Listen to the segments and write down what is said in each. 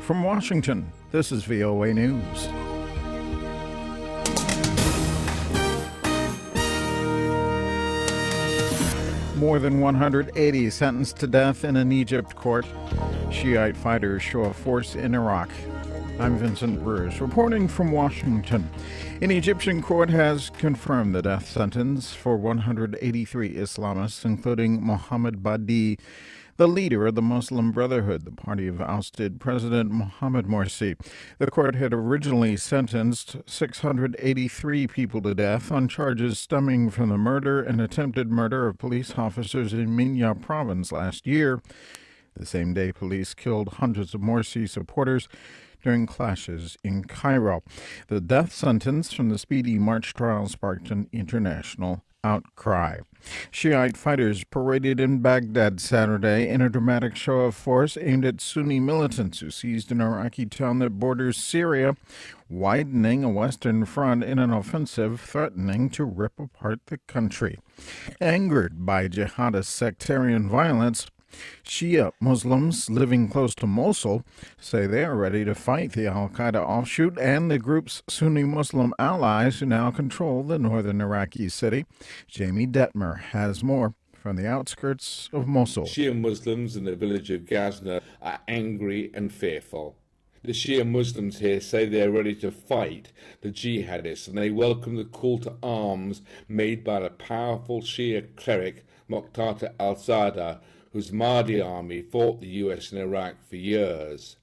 From Washington, this is VOA News. More than 180 sentenced to death in an Egypt court. Shiite fighters show a force in Iraq. I'm Vincent Bruce, reporting from Washington. An Egyptian court has confirmed the death sentence for 183 Islamists, including Mohamed Badie, the leader of the Muslim Brotherhood, the party of ousted President Mohamed Morsi. The court had originally sentenced 683 people to death on charges stemming from the murder and attempted murder of police officers in Minya province last year. The same day, police killed hundreds of Morsi supporters during clashes in Cairo. The death sentence from the speedy March trial sparked an international outcry. Shiite fighters paraded in Baghdad Saturday in a dramatic show of force aimed at Sunni militants who seized an Iraqi town that borders Syria, widening a western front in an offensive threatening to rip apart the country. Angered by jihadist sectarian violence, Shia Muslims living close to Mosul say they are ready to fight the al-Qaeda offshoot and the group's Sunni Muslim allies who now control the northern Iraqi city. Jamie Detmer has more from the outskirts of Mosul. Shia Muslims in the village of Ghazna are angry and fearful. The Shia Muslims here say they are ready to fight the jihadists, and they welcome the call to arms made by the powerful Shia cleric Muqtada al-Sadr, whose Mahdi army fought the US in Iraq for years.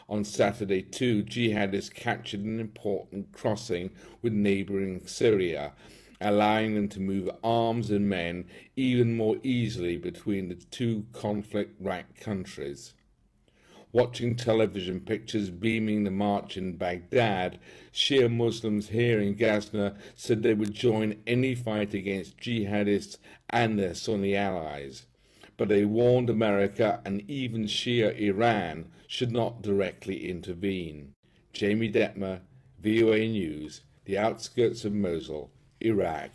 On Saturday, too, jihadists captured an important crossing with neighbouring Syria, allowing them to move arms and men even more easily between the two conflict-racked countries. Watching television pictures beaming the march in Baghdad, Shia Muslims here in Ghazna said they would join any fight against jihadists and their Sunni allies. But they warned America and even Shia Iran should not directly intervene. Jamie Detmer, VOA News, the outskirts of Mosul, Iraq.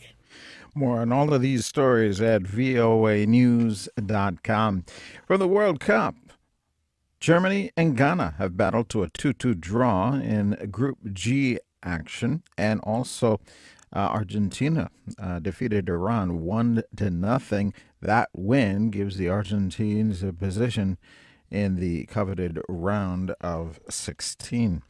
More on all of these stories at voanews.com. From the World Cup, Germany and Ghana have battled to a 2-2 draw in Group G action, and also Argentina defeated Iran 1-0. That win gives the Argentines a position in the coveted round of 16.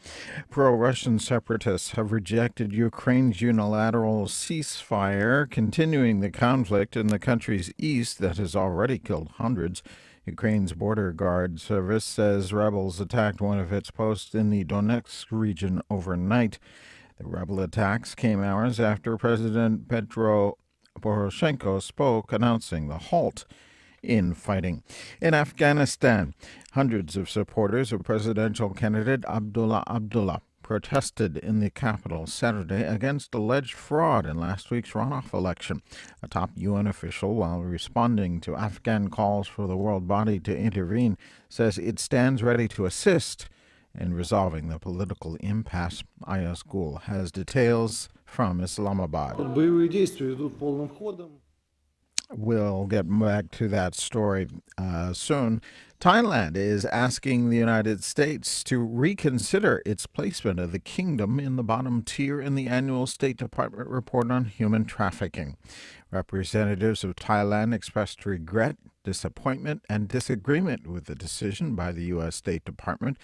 Pro-Russian separatists have rejected Ukraine's unilateral ceasefire, continuing the conflict in the country's east that has already killed hundreds. Ukraine's border guard service says rebels attacked one of its posts in the Donetsk region overnight. The rebel attacks came hours after President Petro Poroshenko spoke, announcing the halt in fighting. In Afghanistan, hundreds of supporters of presidential candidate Abdullah protested in the capital Saturday against alleged fraud in last week's runoff election. A top UN official, while responding to Afghan calls for the world body to intervene, says it stands ready to assist in resolving the political impasse. Aya School has details from Islamabad. We'll get back to that story soon. Thailand is asking the United States to reconsider its placement of the kingdom in the bottom tier in the annual State Department report on human trafficking. Representatives of Thailand expressed regret, disappointment, and disagreement with the decision by the U.S. State Department.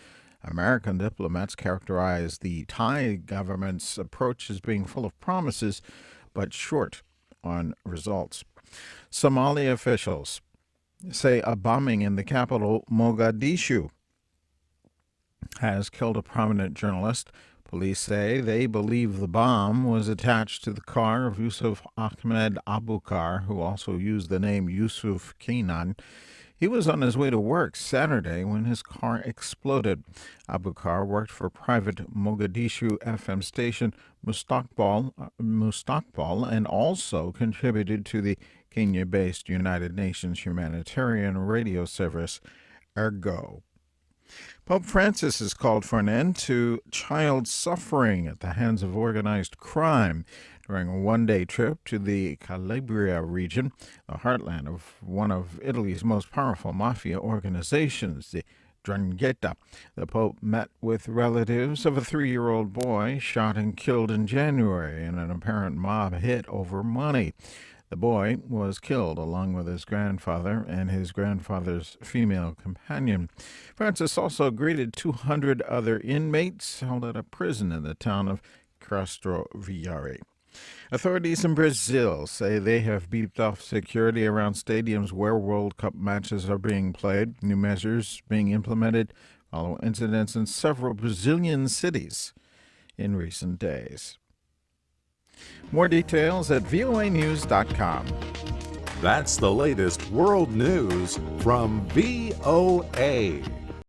American diplomats characterize the Thai government's approach as being full of promises, but short on results. Somali officials say a bombing in the capital, Mogadishu, has killed a prominent journalist. Police say they believe the bomb was attached to the car of Yusuf Ahmed Abukar, who also used the name Yusuf Kenan. He was on his way to work Saturday when his car exploded. Abukar worked for private Mogadishu FM station Mustaqbal and also contributed to the Kenya-based United Nations humanitarian radio service, Ergo. Pope Francis has called for an end to child suffering at the hands of organized crime during a one-day trip to the Calabria region, the heartland of one of Italy's most powerful mafia organizations, the Drangheta. The Pope met with relatives of a 3-year-old boy shot and killed in January in an apparent mob hit over money. The boy was killed along with his grandfather and his grandfather's female companion. Francis also greeted 200 other inmates held at a prison in the town of Castro Villari. Authorities in Brazil say they have beefed up security around stadiums where World Cup matches are being played. New measures being implemented follow incidents in several Brazilian cities in recent days. More details at voanews.com. That's the latest world news from VOA.